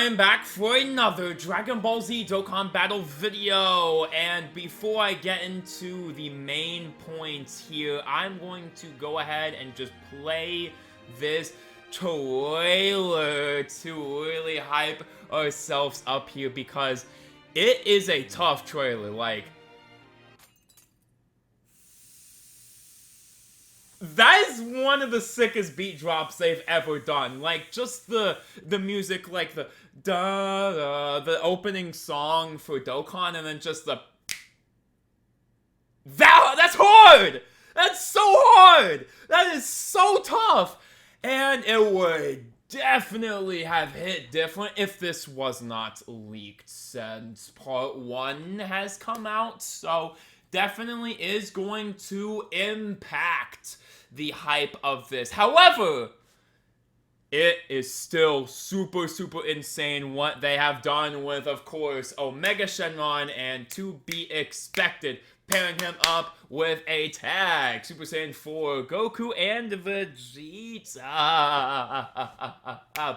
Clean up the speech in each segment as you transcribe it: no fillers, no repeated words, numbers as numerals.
I'm back for another Dragon Ball Z Dokkan Battle video, and before I get into the main points here, I'm going to go ahead and just play this trailer to really hype ourselves up here, because it is a tough trailer. Like, that is one of the sickest beat drops they've ever done. Like, just the music, like the the opening song for Dokkan, and then just the that's hard. That's so hard. That is so tough, and it would definitely have hit different if this was not leaked, since part 1 has come out. So definitely is going to impact the hype of this. However, it is still super insane what they have done with, of course, Omega Shenron, and to be expected, pairing him up with a tag Super Saiyan 4 Goku and Vegeta.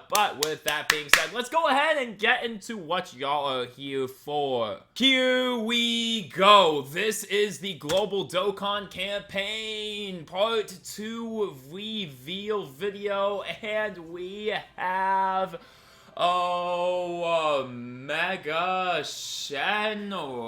But with that being said, let's go ahead and get into what y'all are here for. Here we go. This is the Global Dokkan Campaign Part 2 reveal video, and we have Omega Shenron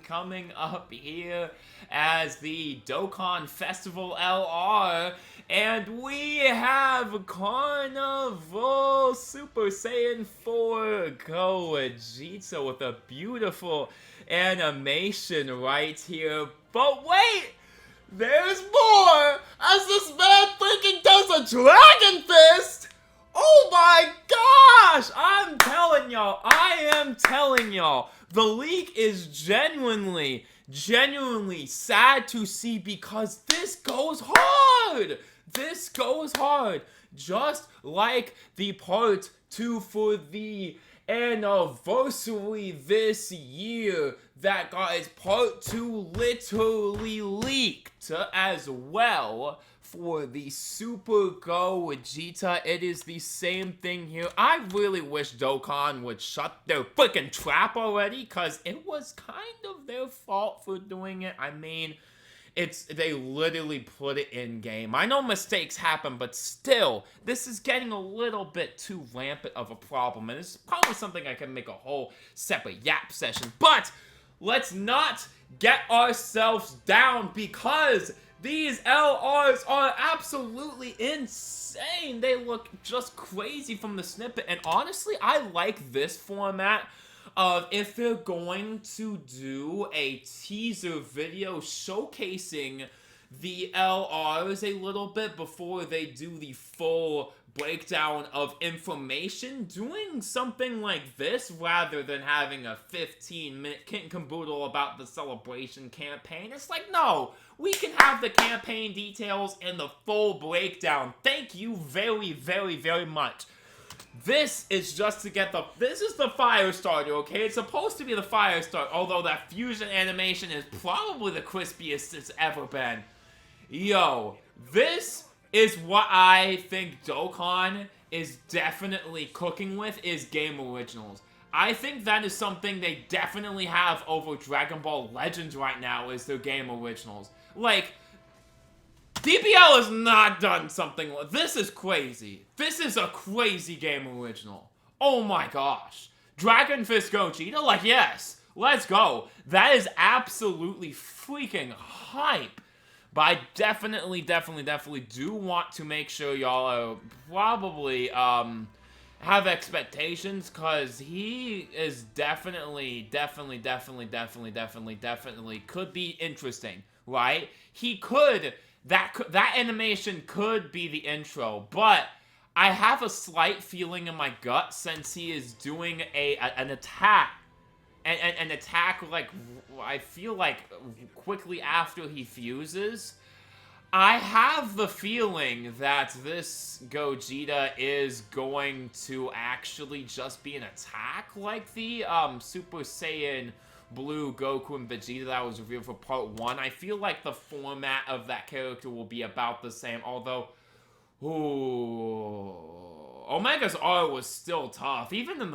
coming up here as the Dokkan Festival LR, and we have Carnival Super Saiyan 4 Gogeta with a beautiful animation right here. But wait! There's more! As this man freaking does a Dragon Fist! Oh my gosh! I am telling y'all, the leak is genuinely sad to see, because this goes hard! This goes hard! Just like the part 2 for the anniversary this year, that guys, part 2 literally leaked as well. For the Super Gogeta, it is the same thing here. I really wish Dokkan would shut their freaking trap already, because it was kind of their fault for doing it. I mean, they literally put it in game. I know mistakes happen, but still, this is getting a little bit too rampant of a problem, and it's probably something I can make a whole separate yap session. But let's not get ourselves down, because these LRs are absolutely insane. They look just crazy from the snippet. And honestly, I like this format of, if they're going to do a teaser video showcasing the LRs a little bit before they do the full breakdown of information, doing something like this rather than having a 15-minute kit and caboodle about the celebration campaign. It's like, no, we can have the campaign details and the full breakdown. Thank you very much. This is just to get this is the fire starter, okay? It's supposed to be the fire starter, although that fusion animation is probably the crispiest it's ever been. Yo, this is what I think Dokkan is definitely cooking with, is game originals. I think that is something they definitely have over Dragon Ball Legends right now, is their game originals. Like, DBL has not done something like this. Is crazy. This is a crazy game original. Oh my gosh. Dragon Fist Gogeta? Like, yes. Let's go. That is absolutely freaking hype. But I definitely do want to make sure y'all are probably, have expectations, because he is definitely could be interesting, right? He could, that animation could be the intro, but I have a slight feeling in my gut, since he is doing an attack, an attack, like, I feel like quickly after he fuses. I have the feeling that this Gogeta is going to actually just be an attack, like the Super Saiyan Blue Goku and Vegeta that was revealed for part 1. I feel like the format of that character will be about the same, although, ooh, Omega's art was still tough. Even in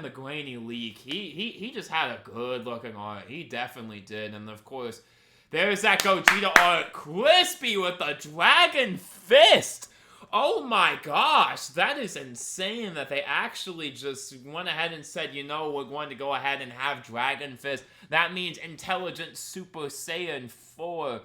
the grainy leak, he just had a good looking art. He definitely did. And of course, there's that Gogeta art, crispy with the dragon fist. Oh my gosh, that is insane that they actually just went ahead and said, you know, we're going to go ahead and have Dragon Fist. That means Intelligent Super Saiyan 4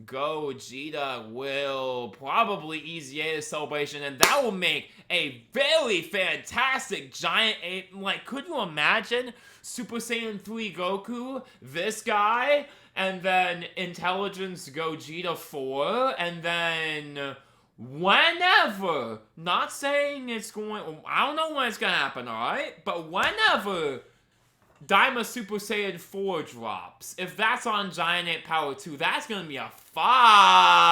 Gogeta will probably easy the celebration, and that will make a very fantastic giant ape. Like, could you imagine Super Saiyan 3 Goku, this guy, and then Intelligence Gogeta 4, and then whenever, not saying it's going, I don't know when it's gonna happen, alright? But whenever Daima Super Saiyan 4 drops, if that's on Giant Ape Power 2, that's gonna be a fire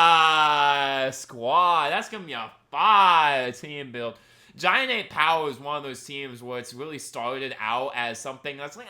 squad. That's gonna be a fire team build. Giant Ape Power is one of those teams where it's really started out as something that's like,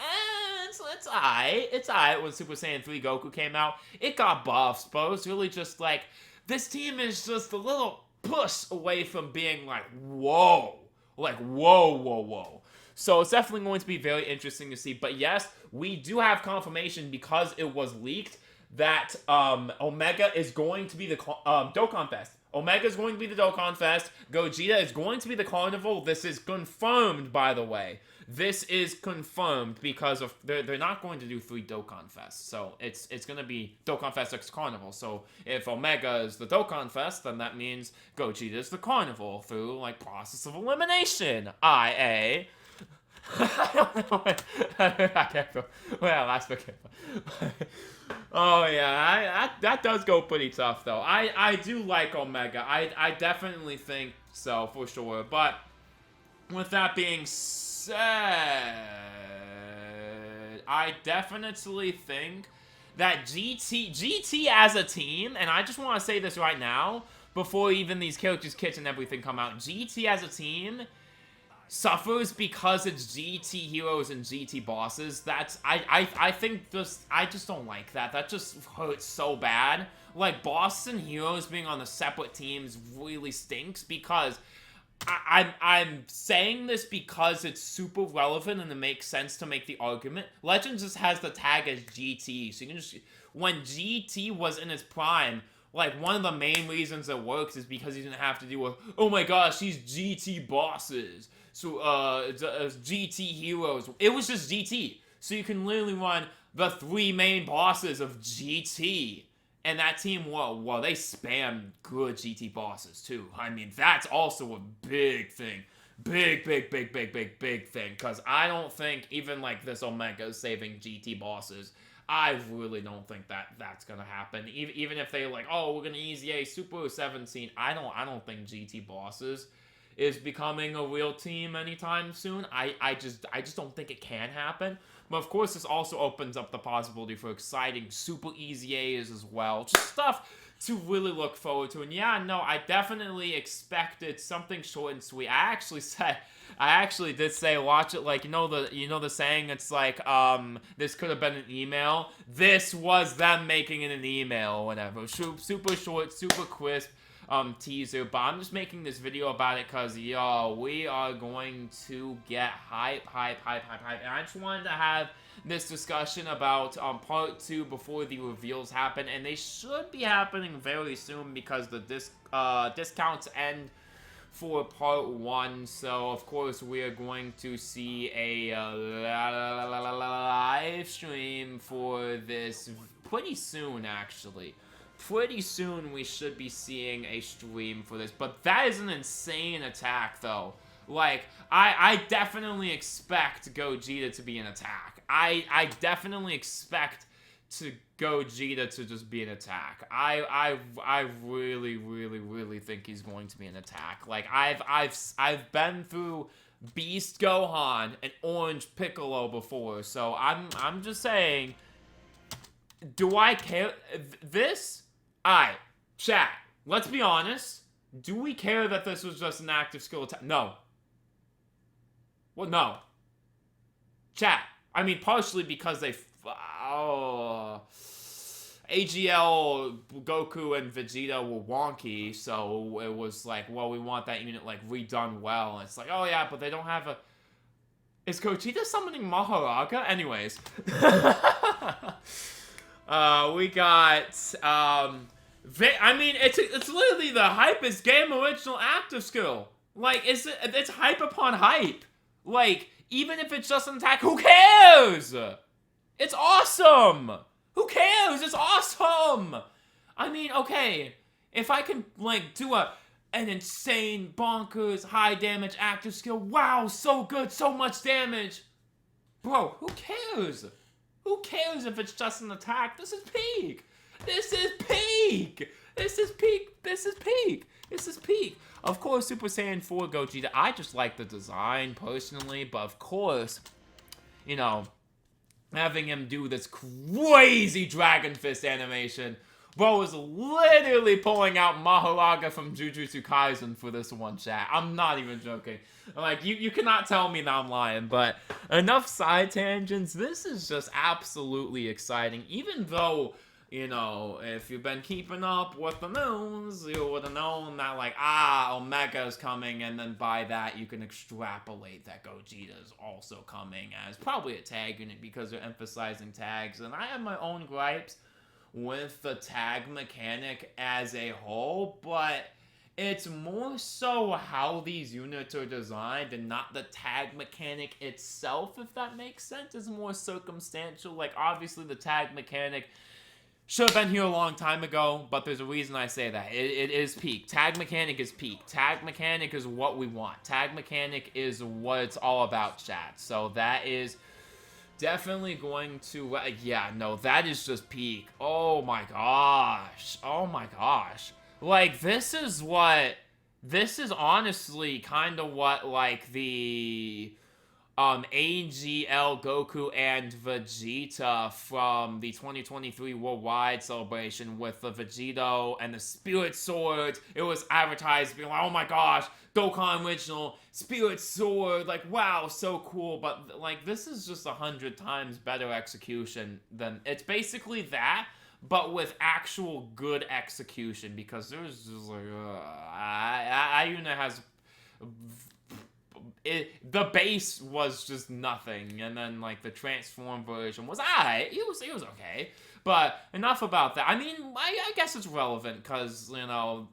it's alright. It's alright when Super Saiyan 3 Goku came out. It got buffs, but it was really just like, this team is just a little push away from being like, whoa. Like, whoa, whoa, whoa. So it's definitely going to be very interesting to see. But yes, we do have confirmation because it was leaked that Omega is going to be the Dokkan Fest. Omega is going to be the Dokkan Fest. Gogeta is going to be the Carnival. This is confirmed, by the way. This is confirmed because of they're not going to do 3 Dokkan Fests. So it's going to be Dokkan Fest X Carnival. So if Omega is the Dokkan Fest, then that means Gogeta is the Carnival through like process of elimination. IA. I don't know. I can't feel. Well, that's okay. Oh yeah, that does go pretty tough though. I do like Omega. I definitely think so for sure. But with that being said, I definitely think that GT as a team, and I just want to say this right now before even these characters kits and everything come out, GT as a team suffers because it's GT heroes and GT bosses. That's I think I just don't like that. That just hurts so bad. Like, bosses and heroes being on the separate teams really stinks because I'm saying this because it's super relevant and it makes sense to make the argument. Legends just has the tag as GT, so you can just, when GT was in its prime, like, one of the main reasons it works is because you didn't have to deal with, oh my gosh, these GT bosses. So, GT heroes. It was just GT. So you can literally run the 3 main bosses of GT. And that team, well, they spam good GT bosses, too. I mean, that's also a big thing. Big thing. Because I don't think even, like, this Omega is saving GT bosses. I really don't think that's gonna happen. Even if they like, oh, we're gonna easy a Super 17. I don't think GT bosses is becoming a real team anytime soon. I just don't think it can happen. But of course, this also opens up the possibility for exciting Super Easy A's as well. Just stuff to really look forward to. And yeah, no, I definitely expected something short and sweet. I actually did say, watch it like, you know the saying, it's like, this could have been an email. This was them making it an email or whatever. Super short, super crisp teaser. But I'm just making this video about it because, yo, we are going to get hype. And I just wanted to have this discussion about part 2 before the reveals happen, and they should be happening very soon because the discounts end for part 1. So of course we are going to see a live stream for this pretty soon. Actually, pretty soon we should be seeing a stream for this. But that is an insane attack though. Like, I definitely expect Gogeta to be an attack. I definitely expect to Gogeta to just be an attack. I really think he's going to be an attack. Like, I've been through Beast Gohan and Orange Piccolo before, so I'm just saying, do I care? This? Alright, chat, let's be honest. Do we care that this was just an active skill attack? No. Well, no. Chat. I mean, partially because they... AGL, Goku, and Vegeta were wonky, so it was like, well, we want that unit, like, redone well. And it's like, oh yeah, but they don't have a... Is Gogeta summoning Maharaga? Anyways. We got, I mean, it's literally the hypest game original active skill. Like, it's hype upon hype. Like, even if it's just an attack, who cares? It's awesome! Who cares? It's awesome! I mean, okay, if I can, like, do an insane, bonkers, high damage active skill, wow, so good, so much damage. Bro, who cares? Who cares if it's just an attack? This is peak! This is peak! This is peak! This is peak! This is peak! Of course, Super Saiyan 4 Gogeta, I just like the design, personally, but of course, you know, having him do this crazy Dragon Fist animation. Bro was literally pulling out Maharaga from Jujutsu Kaisen for this one, chat. I'm not even joking. Like, you cannot tell me that I'm lying, but enough side tangents. This is just absolutely exciting, even though, you know, if you've been keeping up with the news, you would have known that, like, Omega is coming, and then by that, you can extrapolate that Gogeta is also coming as probably a tag unit because they're emphasizing tags, and I have my own gripes with the tag mechanic as a whole, but it's more so how these units are designed and not the tag mechanic itself, if that makes sense. It's more circumstantial. Like, obviously, the tag mechanic should have been here a long time ago, but there's a reason I say that. It is peak. Tag mechanic is peak. Tag mechanic is what we want. Tag mechanic is what it's all about, chat. So that is definitely going to... yeah, no, that is just peak. Oh my gosh. Oh my gosh. Like, this is honestly kind of what, like, the... AGL, Goku, and Vegeta from the 2023 Worldwide Celebration with the Vegito and the Spirit Sword. It was advertised being like, oh my gosh, Dokkan Original, Spirit Sword, like, wow, so cool. But, like, this is just 100 times better execution than... It's basically that, but with actual good execution, because there's just, like, Ayuna has... the base was just nothing, and then, like, the transform version was alright. It was okay. But enough about that. I mean, I guess it's relevant because, you know,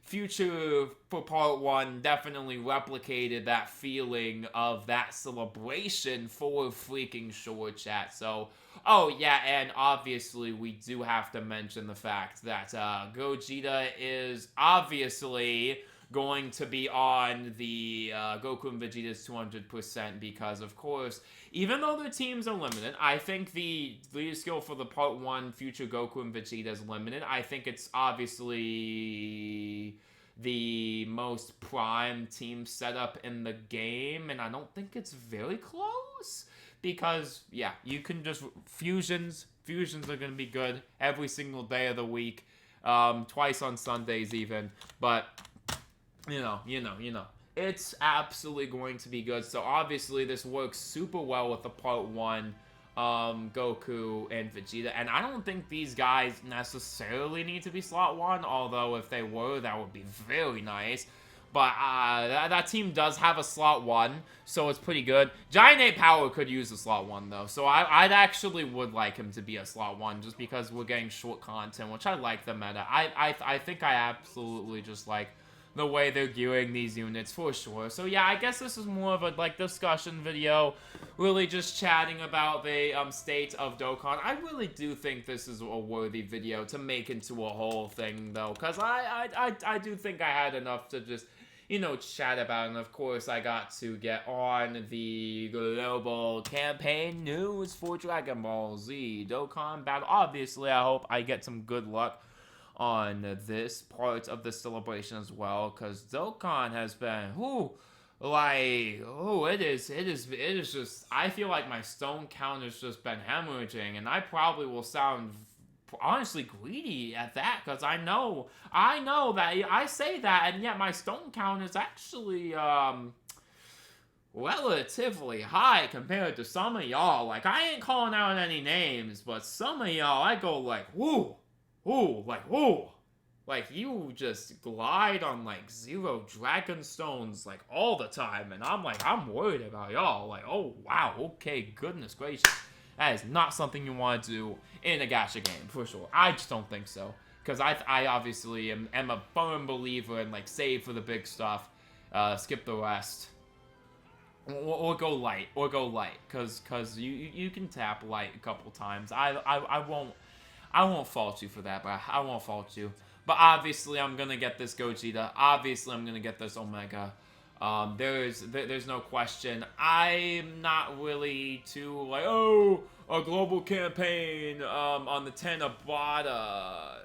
Future for Part 1 definitely replicated that feeling of that celebration for freaking sure, chat. So, oh yeah, and obviously we do have to mention the fact that Gogeta is obviously going to be on the Goku and Vegeta's 200% because, of course, even though their teams are limited, I think the leader skill for the Part 1 future Goku and Vegeta is limited. I think it's obviously the most prime team setup in the game, and I don't think it's very close because, yeah, you can just... Fusions are going to be good every single day of the week, twice on Sundays even, but... You know. It's absolutely going to be good. So obviously this works super well with the Part 1 Goku and Vegeta. And I don't think these guys necessarily need to be slot 1. Although if they were, that would be very nice. But that team does have a slot 1. So it's pretty good. Giant 8 Power could use a slot 1 though. So I'd actually would like him to be a slot 1. Just because we're getting short content. Which I like the meta. I think I absolutely just like the way they're gearing these units for sure. So yeah, I guess this is more of a like discussion video, really just chatting about the state of Dokkan. I really do think this is a worthy video to make into a whole thing though, because I do think I had enough to just, you know, chat about. And of course I got to get on the global campaign news for Dragon Ball Z Dokkan Battle. Obviously I hope I get some good luck on this part of the celebration as well, because Dokkan has been, it is just, I feel like my stone count has just been hemorrhaging, and I probably will sound honestly greedy at that, because I know that I say that, and yet my stone count is actually, relatively high compared to some of y'all. Like, I ain't calling out any names, but some of y'all, I go like, woo, woo, like, woo. Like, you just glide on, like, 0 dragon stones, like, all the time. And I'm like, I'm worried about y'all. Like, oh, wow, okay, goodness gracious. That is not something you want to do in a gacha game, for sure. I just don't think so. Because I obviously am a firm believer in, like, save for the big stuff. Skip the rest. Or go light. Or go light. Because you can tap light a couple times. I won't fault you for that, but I won't fault you. But obviously, I'm gonna get this Gogeta. Obviously, I'm gonna get this Omega. There's no question. I'm not really too like, oh, a global campaign on the Tenabata.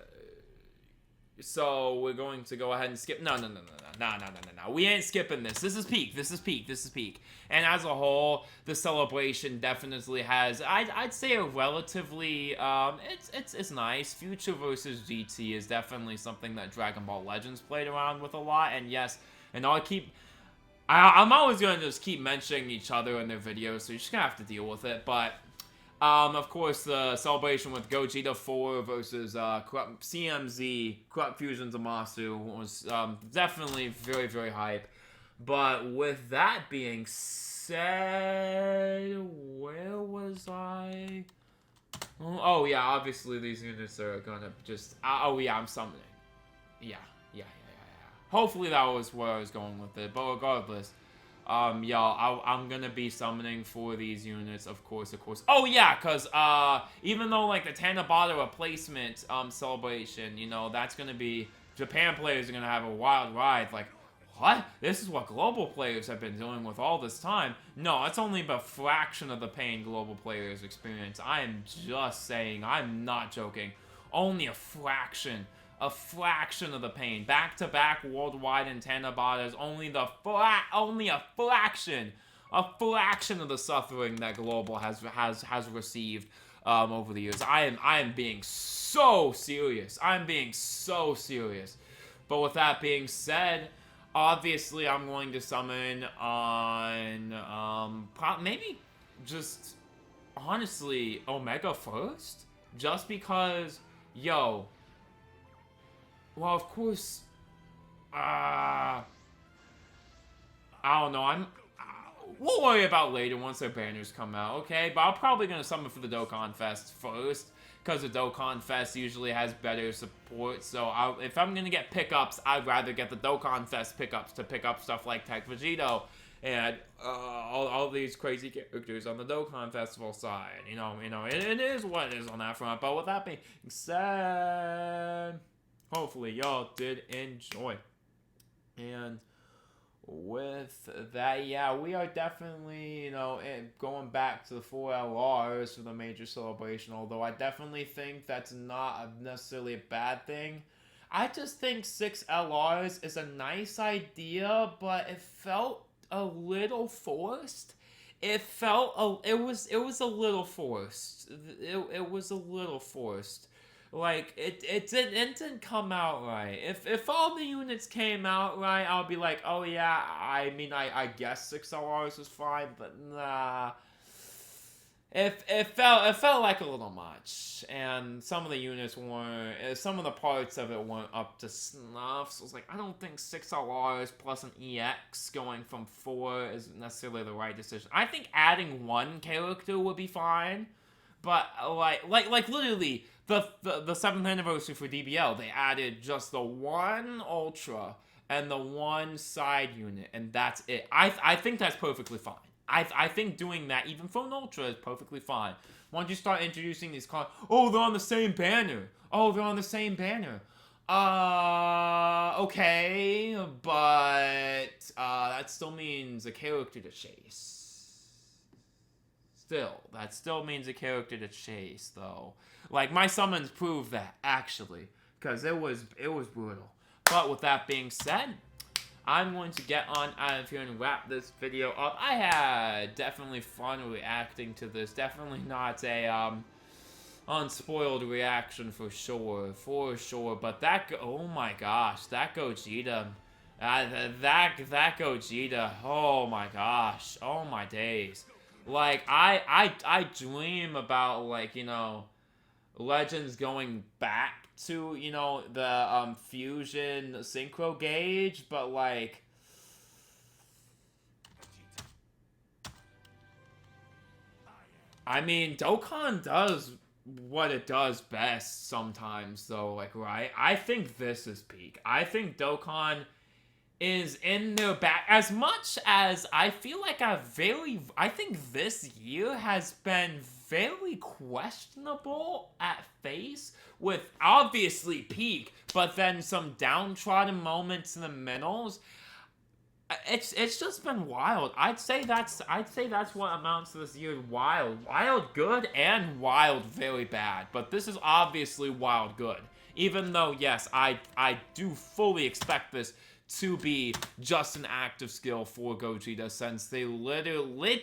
So we're going to go ahead and skip. No. We ain't skipping this. This is peak. This is peak. This is peak. And as a whole, the celebration definitely has, I'd say, a relatively, it's nice. Future versus GT is definitely something that Dragon Ball Legends played around with a lot. And yes, and I'm always gonna just keep mentioning each other in their videos, so you're just gonna have to deal with it. But of course, the celebration with Gogeta 4 versus CMZ, Corrupt Fusion Zamasu, was definitely very, very hype. But with that being said, where was I? Oh, yeah, obviously these units are gonna just... oh, yeah, I'm summoning. Yeah. Hopefully that was where I was going with it, but regardless... y'all, I'm gonna be summoning for these units, of course. Oh, yeah, because, even though, like, the Tanabata replacement, celebration, you know, that's gonna be... Japan players are gonna have a wild ride, like, what? This is what global players have been doing with all this time? No, it's only a fraction of the pain global players experience. I am just saying, I'm not joking. Only a fraction of the pain. Back-to-back worldwide and Tanabatas, only a fraction of the suffering that Global has received over the years. I am being so serious. I'm being so serious. But with that being said, obviously I'm going to summon on maybe just honestly Omega first, just because yo. Well, of course, I don't know, we'll worry about later once their banners come out, okay? But I'm probably going to summon for the Dokkan Fest first, because the Dokkan Fest usually has better support, so if I'm going to get pickups, I'd rather get the Dokkan Fest pickups to pick up stuff like Tech Vegito, and all these crazy characters on the Dokkan Festival side, you know, it is what it is on that front, but with that being said... Hopefully, y'all did enjoy. And with that, yeah, we are definitely, you know, going back to the 4 LRs for the major celebration, although I definitely think that's not necessarily a bad thing. I just think 6 LRs is a nice idea, but it felt a little forced. It was a little forced. It was a little forced. Like, it didn't come out right. If all the units came out right, I'll be like, oh yeah, I mean, I guess 6 LRs is fine, but nah. It felt like a little much, and some of the units weren't, some of the parts of it weren't up to snuff, so I was like, I don't think 6 LRs plus an EX going from 4 is necessarily the right decision. I think adding 1 character would be fine, but like literally, the 7th anniversary for DBL, they added just the 1 Ultra and the 1 side unit, and that's it. I think that's perfectly fine. I think doing that, even for an Ultra, is perfectly fine. Once you start introducing these cards, oh, they're on the same banner. Oh, they're on the same banner. Okay, but that still means a character to chase. That still means a character to chase, though. Like, my summons prove that, actually, because it was brutal. But with that being said, I'm going to get on out of here and wrap this video up. I had definitely fun reacting to this. Definitely not a unspoiled reaction for sure. But that, oh my gosh, that Gogeta That Gogeta, oh my gosh, oh my days. Like, I dream about, like, you know, Legends going back to, you know, the fusion synchro gauge, but like, I mean, Dokkan does what it does best sometimes, though, like, right? I think this is peak. I think Dokkan is in their back as much as I feel like I think this year has been very questionable at face, with obviously peak, but then some downtrodden moments in the middles. It's just been wild. I'd say that's what amounts to this year. Wild good and wild very bad. But this is obviously wild good. Even though, yes, I do fully expect this to be just an active skill for Gogeta, since they literally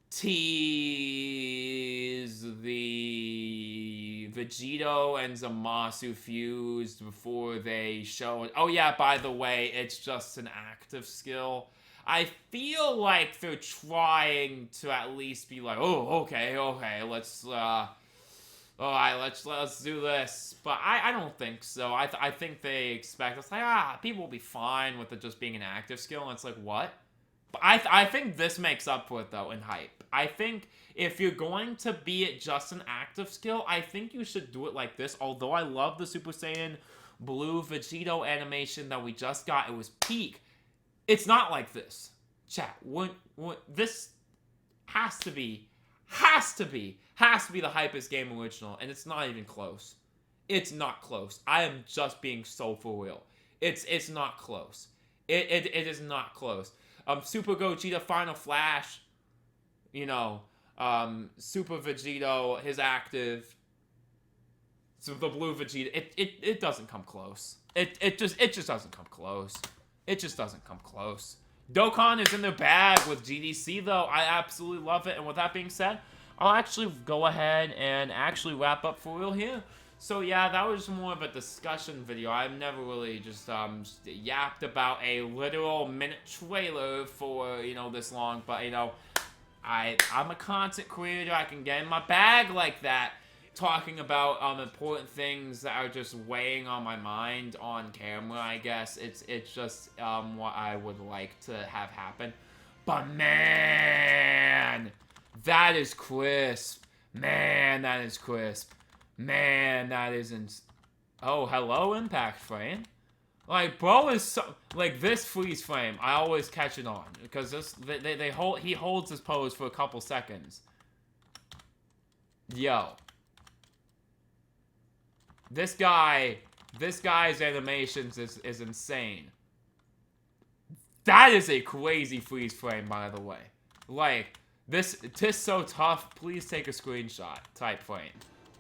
tease the Vegito and Zamasu fused before they show it. Oh yeah, by the way, it's just an active skill. I feel like they're trying to at least be like, oh, okay, let's alright, let's do this. But I don't think so. I think they expect us like, people will be fine with it just being an active skill, and it's like, what? But I think this makes up for it, though, in hype. I think if you're going to be it just an active skill, I think you should do it like this. Although I love the Super Saiyan Blue Vegito animation that we just got. It was peak. It's not like this. Chat, this has to be the hypest game original, and it's not even close. It's not close. I am just being so for real. It's not close. It is not close. Super Gogeta Final Flash, you know, Super Vegito, his active, so the Blue Vegeta, it doesn't come close. It just doesn't come close. It just doesn't come close. Dokkan is in their bag with GDC, though. I absolutely love it. And with that being said, I'll actually go ahead and actually wrap up for real here. So yeah, that was more of a discussion video. I've never really just yapped about a literal minute trailer for, you know, this long. But, you know, I'm a content creator. I can get in my bag like that, talking about important things that are just weighing on my mind on camera, I guess. It's just what I would like to have happen. But man, that is crisp. Man, that is crisp. Man, that isn't. Oh, hello, impact frame. Like, bro is so, like, this freeze frame, I always catch it on, because this he holds his pose for a couple seconds. Yo. This guy's animations is insane. That is a crazy freeze frame, by the way. Like, this so tough, please take a screenshot type frame.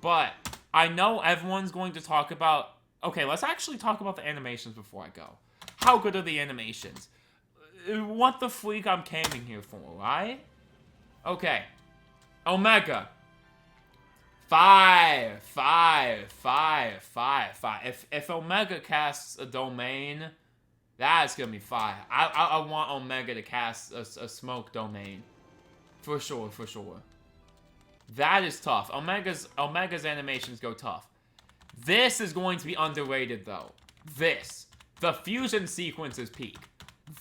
But I know everyone's going to talk about... Okay, let's actually talk about the animations before I go. How good are the animations? What the freak I'm coming here for, right? Okay. Omega. 5. If Omega casts a domain, that's gonna be fire. I want Omega to cast a smoke domain. For sure. That is tough. Omega's animations go tough. This is going to be underrated, though. The fusion sequence is peak.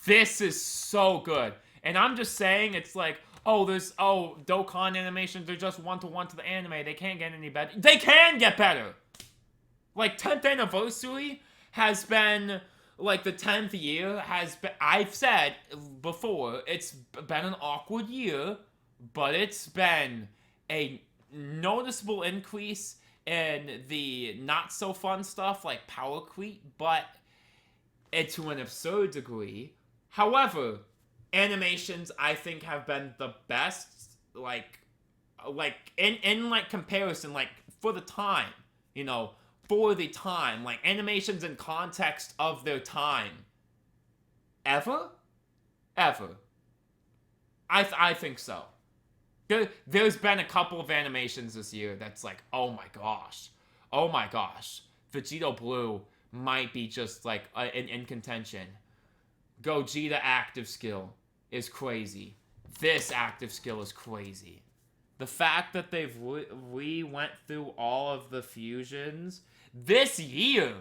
This is so good. And I'm just saying, it's like, Dokkan animations are just one-to-one to the anime. They can't get any better. They can get better! Like, 10th anniversary has been, like, the 10th year has been, I've said before, it's been an awkward year, but it's been a noticeable increase in the not-so-fun stuff, like power creep, but to an absurd degree. However, animations, I think, have been the best, like in comparison, like, for the time, you know, like, animations in context of their time. Ever? I think so. There's been a couple of animations this year that's like, oh my gosh. Vegito Blue, might be just like in contention. Gogeta active skill is crazy. This active skill is crazy. The fact that we went through all of the fusions this year,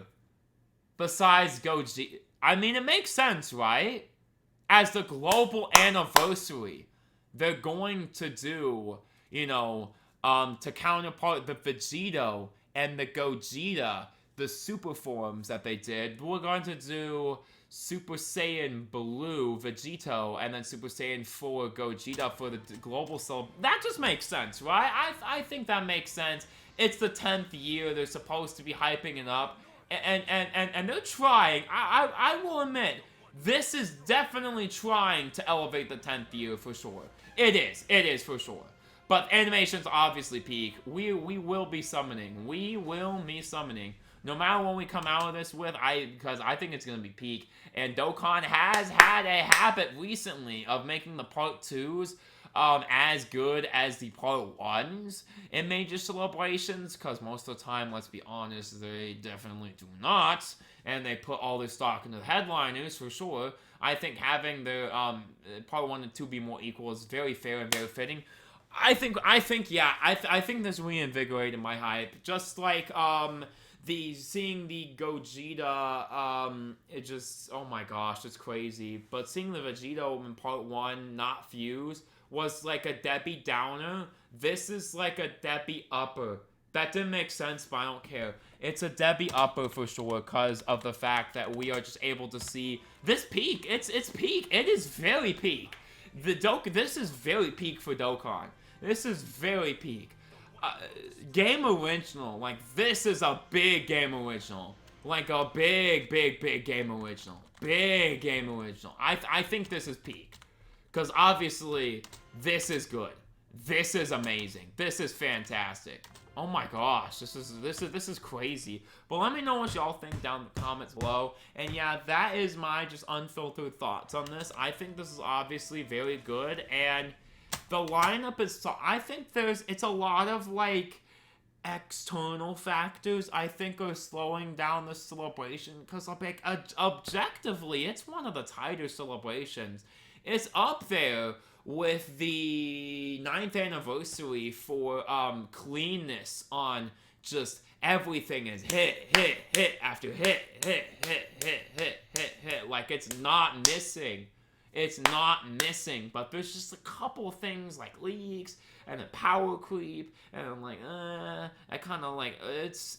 besides Gogeta, I mean, it makes sense, right? As the global anniversary, they're going to do, you know, to counterpart the Vegito and the Gogeta, the super forms that they did, we're going to do Super Saiyan Blue Vegito and then Super Saiyan 4 Gogeta for the global that just makes sense, right? I think that makes sense. It's the 10th year. They're supposed to be hyping it up. And they're trying. I will admit, this is definitely trying to elevate the 10th year for sure. It is for sure. But animation's obviously peak. We will be summoning. We will be summoning. No matter what we come out of this with, because I think it's going to be peak. And Dokkan has had a habit recently of making the part 2s as good as the part 1s in major celebrations, because most of the time, let's be honest, they definitely do not, and they put all their stock into the headliners for sure. I think having the part 1 and 2 be more equal is very fair and very fitting. I think this reinvigorated my hype, just like seeing the Gogeta, it just, oh my gosh, it's crazy. But seeing the Vegito in part 1 not fuse was like a Debbie Downer. This is like a Debbie Upper. That didn't make sense, but I don't care. It's a Debbie Upper for sure, because of the fact that we are just able to see this peak. It's peak. It is very peak. This is very peak for Dokkan. This is very peak. Game original, like, this is a big game original. Like a big game original. Big game original. I think this is peak. Because obviously, this is good. This is amazing. This is fantastic. Oh my gosh, this is crazy. But let me know what y'all think down in the comments below. And yeah, that is my just unfiltered thoughts on this. I think this is obviously very good, and the lineup is, I think it's a lot of like external factors I think are slowing down the celebration, because like objectively, it's one of the tighter celebrations. It's up there with the 9th anniversary for cleanness on just everything is hit after hit. Like, it's not missing. It's not missing, but there's just a couple of things like leaks and a power creep, and I'm like, I kind of like, it's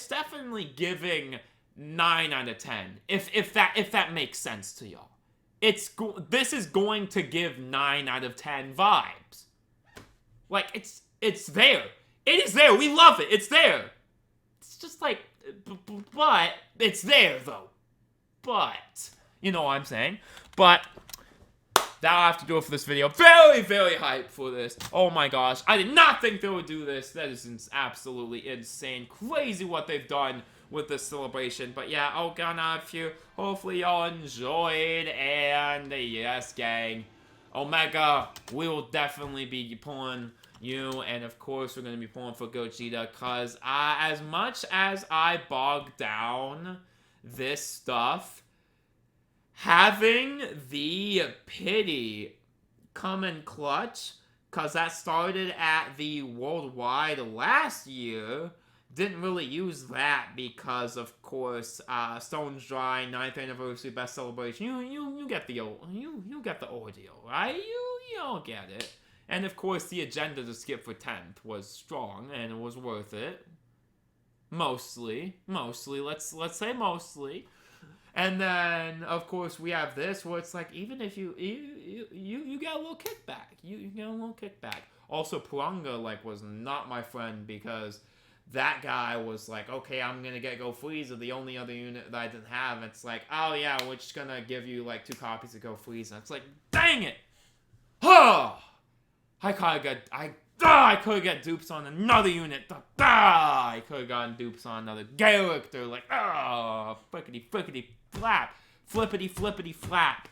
definitely giving 9 out of 10, if that makes sense to y'all. This is going to give 9 out of 10 vibes. Like, it's there. It is there. We love it. It's there. It's just like, but it's there though. But, you know what I'm saying? But that'll have to do it for this video. Very hyped for this. Oh my gosh. I did not think they would do this. That is absolutely insane. Crazy what they've done with this celebration. But yeah, I'll get out of here. Hopefully y'all enjoyed. And yes, gang. Omega, we will definitely be pulling you. And of course, we're going to be pulling for Gogeta. Because as much as I bog down this stuff, having the pity come in clutch, because that started at the worldwide last year, didn't really use that because, of course, Stone's Dry 9th anniversary best celebration. You get the ordeal, right? You all get it. And of course, the agenda to skip for 10th was strong and it was worth it. Mostly. Let's say mostly. And then, of course, we have this where it's like, even if you get a little kickback. You get a little kickback. Also, Puranga, like, was not my friend because that guy was like, okay, I'm gonna get Go Freeze, the only other unit that I didn't have. It's like, oh yeah, we're just gonna give you like 2 copies of Go Freeze. And it's like, dang it! Oh! I could have got dupes on another unit. I could have gotten dupes on another character. Like, frickety flap. Flippity flap.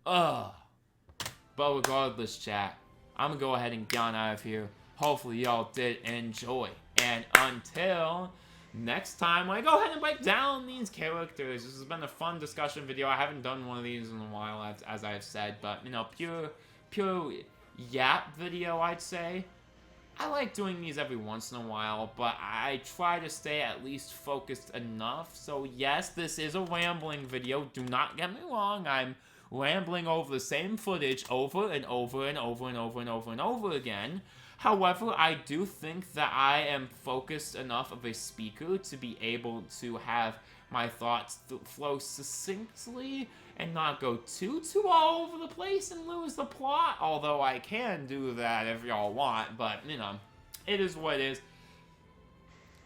Ugh. But regardless, chat, I'm gonna go ahead and get on out of here. Hopefully y'all did enjoy. And until next time I go ahead and break down these characters. This has been a fun discussion video. I haven't done one of these in a while, as I've said, but, you know, pure yap video, I'd say. I like doing these every once in a while, but I try to stay at least focused enough. So yes, this is a rambling video. Do not get me wrong. I'm rambling over the same footage over and over and over and over and over and over again. However, I do think that I am focused enough of a speaker to be able to have my thoughts flow succinctly and not go too all over the place and lose the plot. Although I can do that if y'all want, but, you know, it is what it is.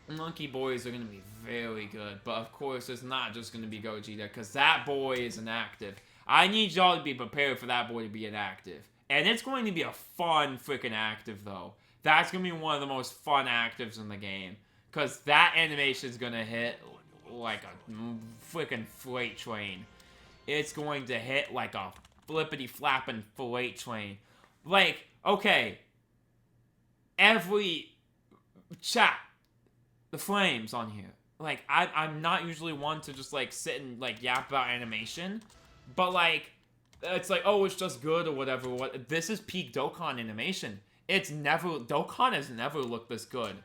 Monkey Boys are going to be very good, but of course it's not just going to be Gogeta, because that boy is inactive. I need y'all to be prepared for that boy to be inactive. And it's going to be a fun freaking active, though. That's going to be one of the most fun actives in the game, because that animation is going to hit like a freaking freight train. It's going to hit like a flippity-flapping freight train. Like, okay, every chat, the flames on here. Like, I'm not usually one to just, like, sit and, like, yap about animation. But, like, it's like, oh, it's just good or whatever. This is peak Dokkan animation. Dokkan has never looked this good.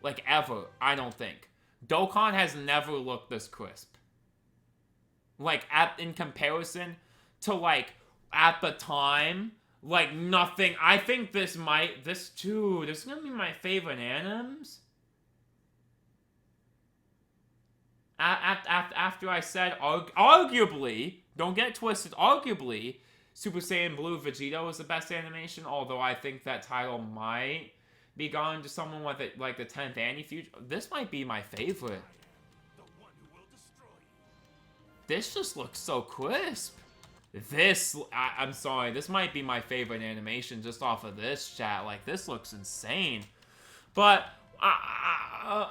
Like, ever, I don't think. Dokkan has never looked this crisp. Like, in comparison to, like, at the time, like, nothing. I think this is gonna be my favorite animes. After I said, arguably, don't get it twisted, arguably, Super Saiyan Blue Vegeta was the best animation, although I think that title might be gone to someone with it, like the 10th Annie future. This might be my favorite. This just looks so crisp. I'm sorry, this might be my favorite animation just off of this chat. Like, this looks insane. But, I'm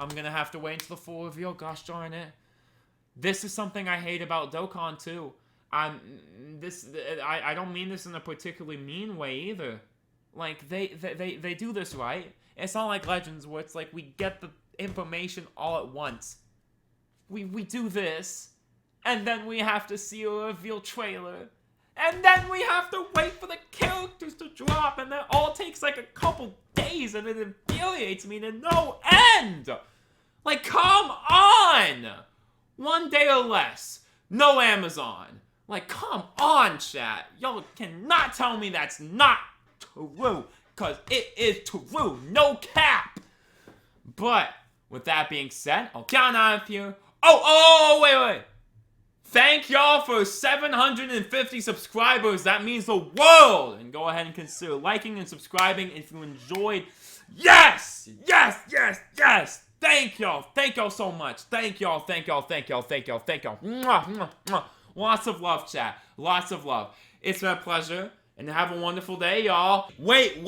gonna have to wait until the full reveal, gosh darn it. This is something I hate about Dokkan, too. I don't mean this in a particularly mean way, either. Like, they do this right. It's not like Legends, where it's like we get the information all at once. We do this, and then we have to see a reveal trailer. And then we have to wait for the characters to drop, and that all takes like a couple days, and it infuriates me to no end! Like, come on! 1 day or less. No Amazon. Like, come on, chat. Y'all cannot tell me that's not true, because it is true. No cap! But, with that being said, I'll count out of here. Oh, wait. Thank y'all for 750 subscribers. That means the world. And go ahead and consider liking and subscribing if you enjoyed. Yes! Thank y'all so much. Thank y'all. Mwah, mwah, mwah. Lots of love, chat. Lots of love. It's been a pleasure. And have a wonderful day, y'all. Wait.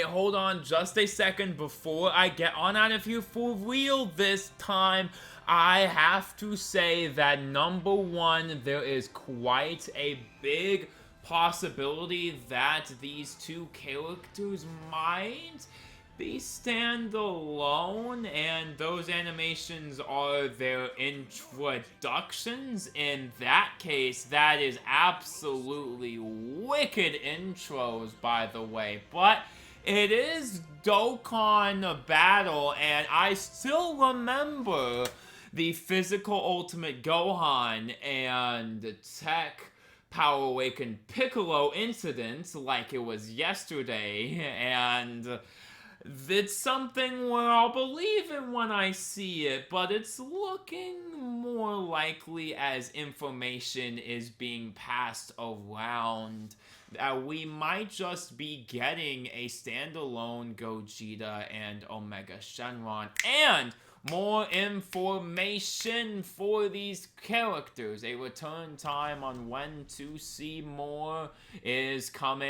Hold on just a second before I get on out of here for real this time. I have to say that number one, there is quite a big possibility that these two characters might be standalone, and those animations are their introductions. In that case, that is absolutely wicked intros, by the way. But it is Dokkan Battle, and I still remember the physical Ultimate Gohan and Tech Power Awakened Piccolo incident like it was yesterday, and it's something where I'll believe it when I see it, but it's looking more likely as information is being passed around that we might just be getting a standalone Gogeta and Omega Shenron, and more information for these characters. A return time on when to see more is coming.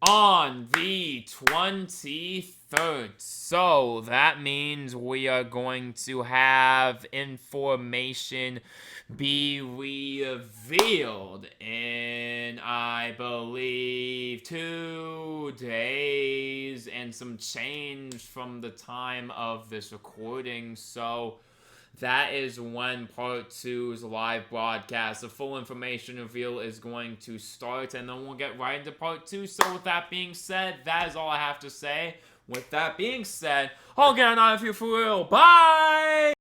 on the 23rd. So that means we are going to have information be revealed in, I believe, 2 days and some change from the time of this recording. So that is when Part 2's live broadcast, the full information reveal, is going to start, and then we'll get right into Part 2. So with that being said, that is all I have to say. With that being said, I'll get on out of here for real. Bye!